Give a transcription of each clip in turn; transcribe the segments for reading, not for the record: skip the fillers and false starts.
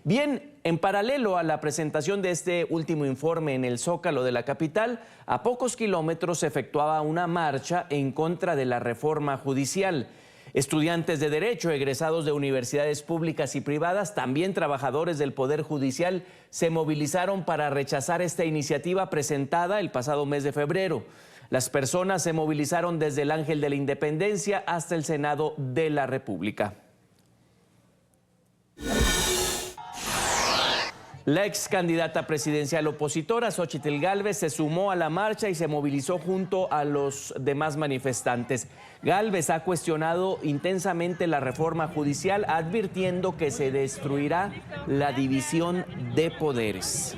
Bien, en paralelo a la presentación de este último informe en el Zócalo de la capital, a pocos kilómetros se efectuaba una marcha en contra de la reforma judicial. Estudiantes de Derecho, egresados de universidades públicas y privadas, también trabajadores del Poder Judicial, se movilizaron para rechazar esta iniciativa presentada el pasado mes de febrero. Las personas se movilizaron desde el Ángel de la Independencia hasta el Senado de la República. La ex candidata presidencial opositora, Xóchitl Gálvez, se sumó a la marcha y se movilizó junto a los demás manifestantes. Gálvez ha cuestionado intensamente la reforma judicial, advirtiendo que se destruirá la división de poderes.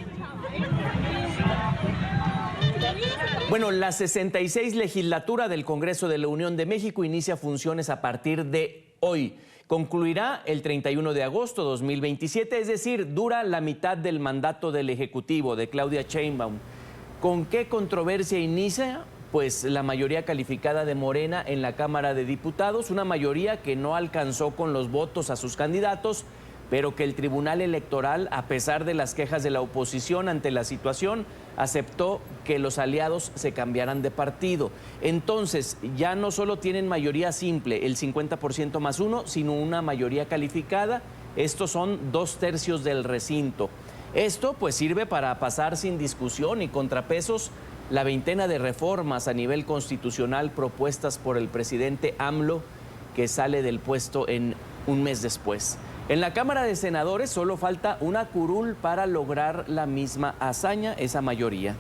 Bueno, la 66 legislatura del Congreso de la Unión de México inicia funciones a partir de hoy. Concluirá el 31 de agosto de 2027, es decir, dura la mitad del mandato del Ejecutivo de Claudia Sheinbaum. ¿Con qué controversia inicia? Pues la mayoría calificada de Morena en la Cámara de Diputados, una mayoría que no alcanzó con los votos a sus candidatos, pero que el Tribunal Electoral, a pesar de las quejas de la oposición ante la situación, aceptó que los aliados se cambiaran de partido. Entonces, ya no solo tienen mayoría simple, el 50% más uno, sino una mayoría calificada. Estos son 2/3 del recinto. Esto pues sirve para pasar sin discusión y contrapesos la veintena de reformas a nivel constitucional propuestas por el presidente AMLO, que sale del puesto en un mes después. En la Cámara de Senadores solo falta una curul para lograr la misma hazaña, esa mayoría.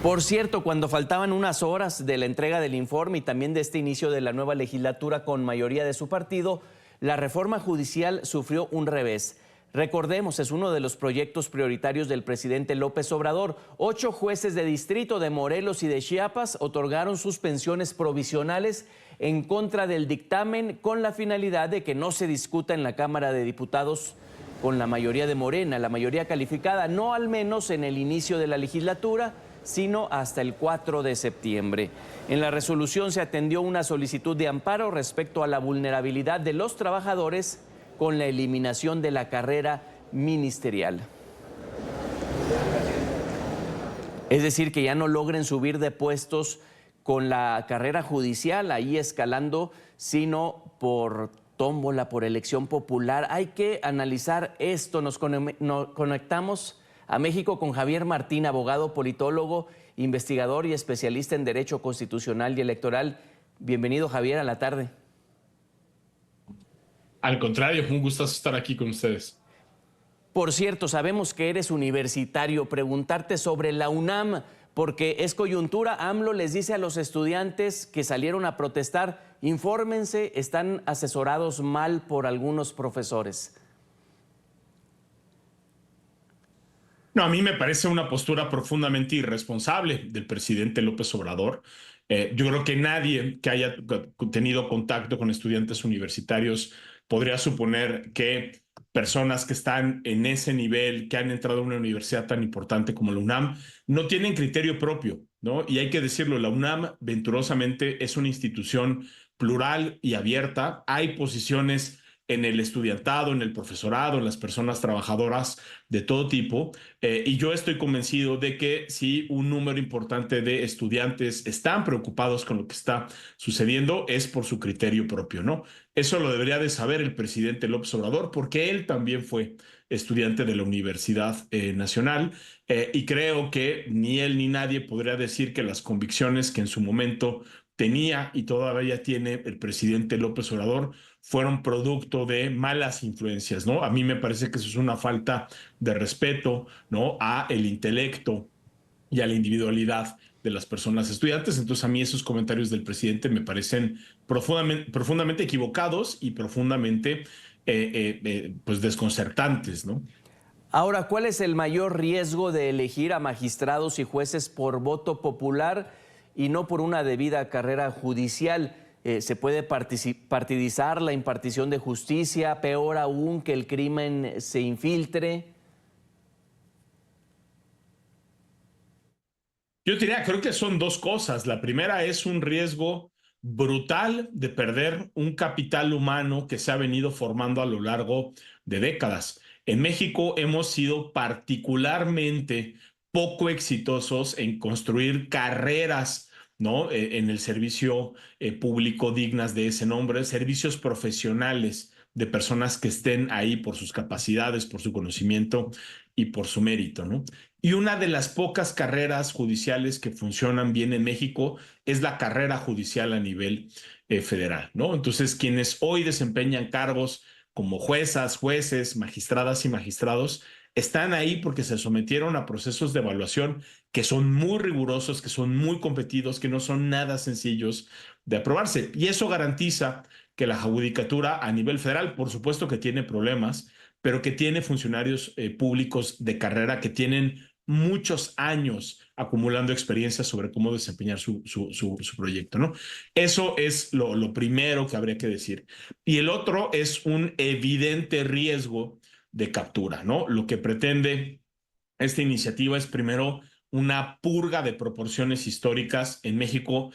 Por cierto, cuando faltaban unas horas de la entrega del informe y también de este inicio de la nueva legislatura con mayoría de su partido, la reforma judicial sufrió un revés. Recordemos, es uno de los proyectos prioritarios del presidente López Obrador. 8 jueces de distrito de Morelos y de Chiapas otorgaron suspensiones provisionales en contra del dictamen con la finalidad de que no se discuta en la Cámara de Diputados con la mayoría de Morena, la mayoría calificada, no al menos en el inicio de la legislatura, sino hasta el 4 de septiembre. En la resolución se atendió una solicitud de amparo respecto a la vulnerabilidad de los trabajadores con la eliminación de la carrera ministerial. Es decir, que ya no logren subir de puestos con la carrera judicial, ahí escalando, sino por tómbola, por elección popular. Hay que analizar esto. Nos conectamos a México con Javier Martín, abogado, politólogo, investigador y especialista en Derecho Constitucional y Electoral. Bienvenido, Javier, a la tarde. Al contrario, un gustazo estar aquí con ustedes. Por cierto, sabemos que eres universitario. Preguntarte sobre la UNAM, porque es coyuntura. AMLO les dice a los estudiantes que salieron a protestar, infórmense, están asesorados mal por algunos profesores. No, a mí me parece una postura profundamente irresponsable del presidente López Obrador. Yo creo que nadie que haya tenido contacto con estudiantes universitarios podría suponer que personas que están en ese nivel, que han entrado a una universidad tan importante como la UNAM, no tienen criterio propio, ¿no? Y hay que decirlo, la UNAM venturosamente es una institución plural y abierta. Hay posiciones en el estudiantado, en el profesorado, en las personas trabajadoras de todo tipo. Y yo estoy convencido de que si un número importante de estudiantes están preocupados con lo que está sucediendo, es por su criterio propio, ¿no? Eso lo debería de saber el presidente López Obrador, porque él también fue estudiante de la Universidad Nacional, y creo que ni él ni nadie podría decir que las convicciones que en su momento tenía y todavía tiene el presidente López Obrador fueron producto de malas influencias, ¿no? A mí me parece que eso es una falta de respeto, ¿no?, a el intelecto y a la individualidad de las personas estudiantes. Entonces, a mí esos comentarios del presidente me parecen profundamente equivocados y profundamente pues desconcertantes, ¿no? Ahora, ¿cuál es el mayor riesgo de elegir a magistrados y jueces por voto popular y no por una debida carrera judicial? ¿Se puede partidizar la impartición de justicia? Peor aún, que el crimen se infiltre. Yo diría, creo que son dos cosas. La primera es un riesgo brutal de perder un capital humano que se ha venido formando a lo largo de décadas. En México hemos sido particularmente poco exitosos en construir carreras, ¿no? En el servicio público dignas de ese nombre, servicios profesionales de personas que estén ahí por sus capacidades, por su conocimiento y por su mérito, ¿no? Y una de las pocas carreras judiciales que funcionan bien en México es la carrera judicial a nivel federal, ¿no? Entonces, quienes hoy desempeñan cargos como juezas, jueces, magistradas y magistrados, están ahí porque se sometieron a procesos de evaluación que son muy rigurosos, que son muy competidos, que no son nada sencillos de aprobarse. Y eso garantiza que la judicatura a nivel federal, por supuesto que tiene problemas, pero que tiene funcionarios públicos de carrera que tienen muchos años acumulando experiencia sobre cómo desempeñar su proyecto, ¿no? Eso es lo primero que habría que decir. Y el otro es un evidente riesgo de captura, ¿no? Lo que pretende esta iniciativa es primero una purga de proporciones históricas. En México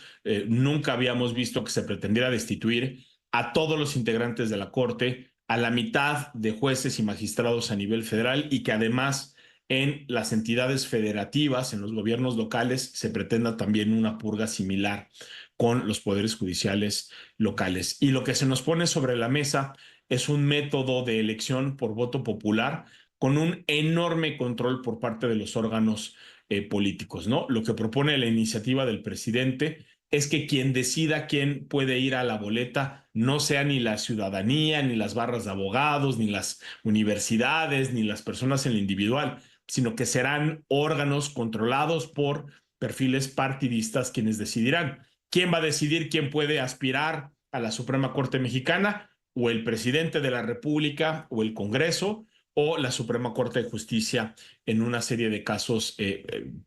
nunca habíamos visto que se pretendiera destituir a todos los integrantes de la Corte, a la mitad de jueces y magistrados a nivel federal y que además en las entidades federativas, en los gobiernos locales, se pretenda también una purga similar con los poderes judiciales locales. Y lo que se nos pone sobre la mesa es un método de elección por voto popular con un enorme control por parte de los órganos políticos, ¿no? Lo que propone la iniciativa del presidente es que quien decida quién puede ir a la boleta no sea ni la ciudadanía, ni las barras de abogados, ni las universidades, ni las personas en lo individual, sino que serán órganos controlados por perfiles partidistas quienes decidirán. ¿Quién va a decidir quién puede aspirar a la Suprema Corte Mexicana? O el presidente de la República o el Congreso o la Suprema Corte de Justicia en una serie de casos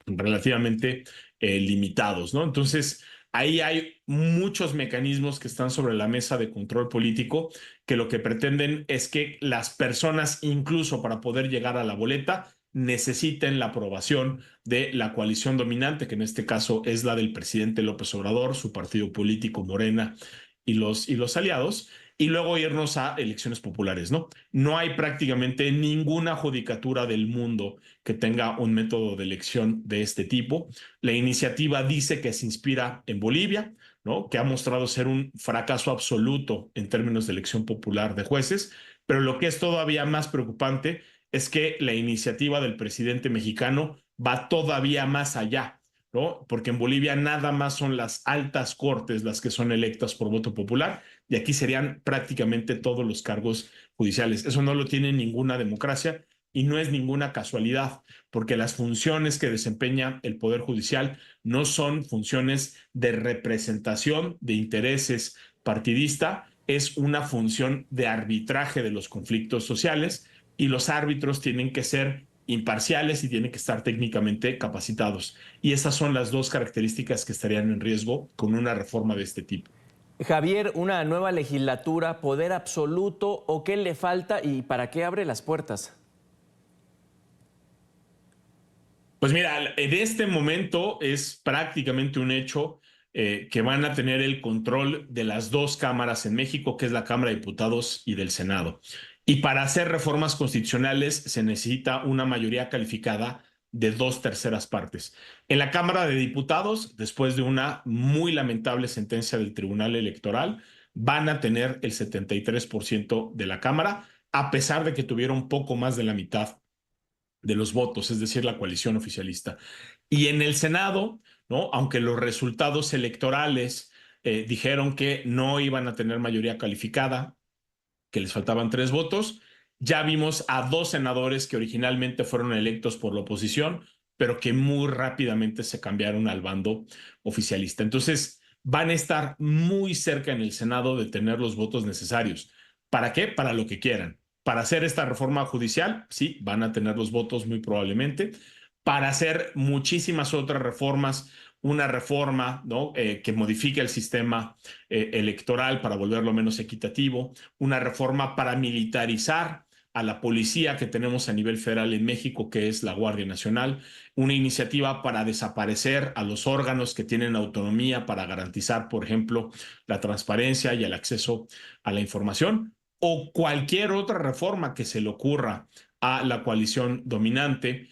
relativamente limitados, ¿no? Entonces, ahí hay muchos mecanismos que están sobre la mesa de control político que lo que pretenden es que las personas, incluso para poder llegar a la boleta, necesiten la aprobación de la coalición dominante, que en este caso es la del presidente López Obrador, su partido político Morena y los aliados, y luego irnos a elecciones populares, ¿no? No hay prácticamente ninguna judicatura del mundo que tenga un método de elección de este tipo. La iniciativa dice que se inspira en Bolivia, ¿no? Que ha mostrado ser un fracaso absoluto en términos de elección popular de jueces, pero lo que es todavía más preocupante es que la iniciativa del presidente mexicano va todavía más allá, ¿no? Porque en Bolivia nada más son las altas cortes las que son electas por voto popular y aquí serían prácticamente todos los cargos judiciales. Eso no lo tiene ninguna democracia y no es ninguna casualidad, porque las funciones que desempeña el Poder Judicial no son funciones de representación de intereses partidista, es una función de arbitraje de los conflictos sociales y los árbitros tienen que ser imparciales y tienen que estar técnicamente capacitados. Y esas son las dos características que estarían en riesgo con una reforma de este tipo. Javier, una nueva legislatura, poder absoluto o qué le falta y para qué abre las puertas. Pues mira, en este momento es prácticamente un hecho que van a tener el control de las dos cámaras en México, que es la Cámara de Diputados y del Senado. Y para hacer reformas constitucionales se necesita una mayoría calificada de 2/3 partes. En la Cámara de Diputados, después de una muy lamentable sentencia del Tribunal Electoral, van a tener el 73% de la Cámara, a pesar de que tuvieron poco más de la mitad de los votos, es decir, la coalición oficialista. Y en el Senado, ¿no? Aunque los resultados electorales dijeron que no iban a tener mayoría calificada, que les faltaban 3 votos, ya vimos a 2 senadores que originalmente fueron electos por la oposición, pero que muy rápidamente se cambiaron al bando oficialista. Entonces, van a estar muy cerca en el Senado de tener los votos necesarios. ¿Para qué? Para lo que quieran. Para hacer esta reforma judicial, sí, van a tener los votos muy probablemente. Para hacer muchísimas otras reformas, una reforma, ¿no? Que modifique el sistema electoral para volverlo menos equitativo, una reforma para militarizar a la policía que tenemos a nivel federal en México, que es la Guardia Nacional, una iniciativa para desaparecer a los órganos que tienen autonomía para garantizar, por ejemplo, la transparencia y el acceso a la información, o cualquier otra reforma que se le ocurra a la coalición dominante,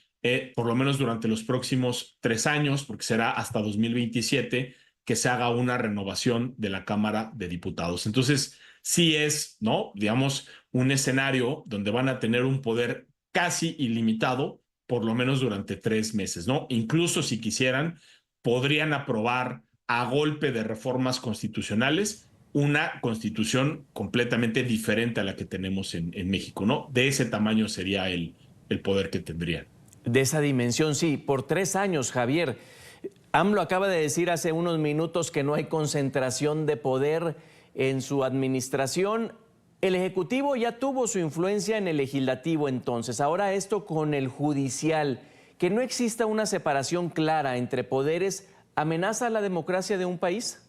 por lo menos durante los próximos 3 años, porque será hasta 2027 que se haga una renovación de la Cámara de Diputados. Entonces, sí es, ¿no? Digamos, un escenario donde van a tener un poder casi ilimitado, por lo menos durante 3 meses, ¿no? Incluso si quisieran, podrían aprobar a golpe de reformas constitucionales una constitución completamente diferente a la que tenemos en México, ¿no? De ese tamaño sería el poder que tendrían. De esa dimensión, sí, por 3 años, Javier. AMLO acaba de decir hace unos minutos que no hay concentración de poder en su administración. El Ejecutivo ya tuvo su influencia en el Legislativo entonces. Ahora esto con el Judicial. Que no exista una separación clara entre poderes, ¿amenaza la democracia de un país?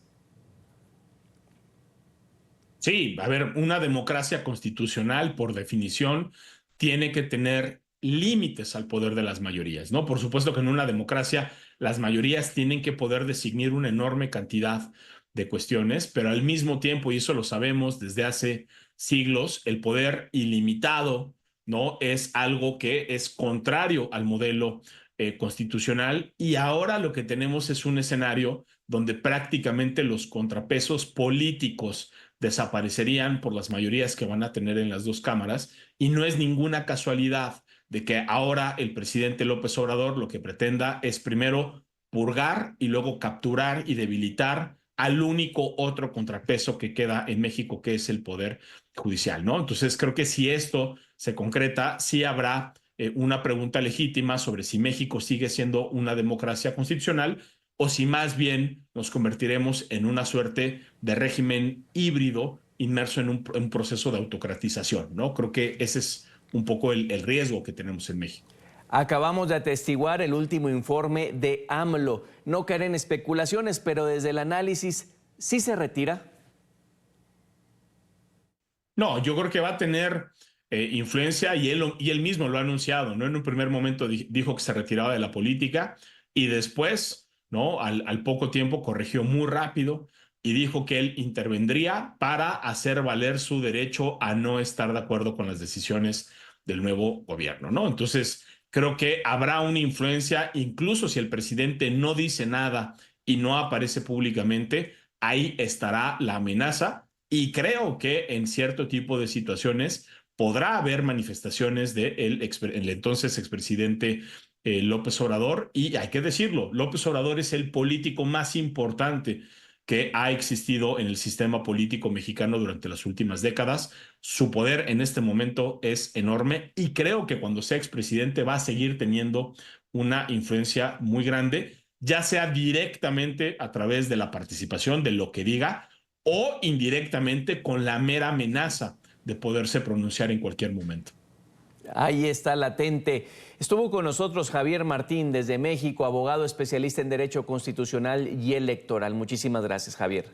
Sí, a ver, una democracia constitucional, por definición, tiene que tener límites al poder de las mayorías, ¿no? Por supuesto que en una democracia las mayorías tienen que poder designar una enorme cantidad de cuestiones, pero al mismo tiempo, y eso lo sabemos desde hace siglos, el poder ilimitado, ¿no? Es algo que es contrario al modelo constitucional, y ahora lo que tenemos es un escenario donde prácticamente los contrapesos políticos desaparecerían por las mayorías que van a tener en las dos cámaras, y no es ninguna casualidad de que ahora el presidente López Obrador lo que pretenda es primero purgar y luego capturar y debilitar al único otro contrapeso que queda en México, que es el Poder Judicial, ¿no? Entonces creo que si esto se concreta, sí habrá una pregunta legítima sobre si México sigue siendo una democracia constitucional o si más bien nos convertiremos en una suerte de régimen híbrido inmerso en un proceso de autocratización, ¿no? Creo que ese es un poco el riesgo que tenemos en México. Acabamos de atestiguar el último informe de AMLO. No caer en especulaciones, pero desde el análisis, ¿sí se retira? No, yo creo que va a tener influencia, y él mismo lo ha anunciado, ¿no? En un primer momento dijo que se retiraba de la política y después, ¿no? Al poco tiempo corrigió muy rápido y dijo que él intervendría para hacer valer su derecho a no estar de acuerdo con las decisiones del nuevo gobierno, ¿no? Entonces, creo que habrá una influencia, incluso si el presidente no dice nada y no aparece públicamente, ahí estará la amenaza, y creo que en cierto tipo de situaciones podrá haber manifestaciones del el entonces expresidente López Obrador, y hay que decirlo, López Obrador es el político más importante que ha existido en el sistema político mexicano durante las últimas décadas. Su poder en este momento es enorme y creo que cuando sea expresidente va a seguir teniendo una influencia muy grande, ya sea directamente a través de la participación de lo que diga o indirectamente con la mera amenaza de poderse pronunciar en cualquier momento. Ahí está latente. Estuvo con nosotros Javier Martín desde México, abogado especialista en Derecho Constitucional y Electoral. Muchísimas gracias, Javier.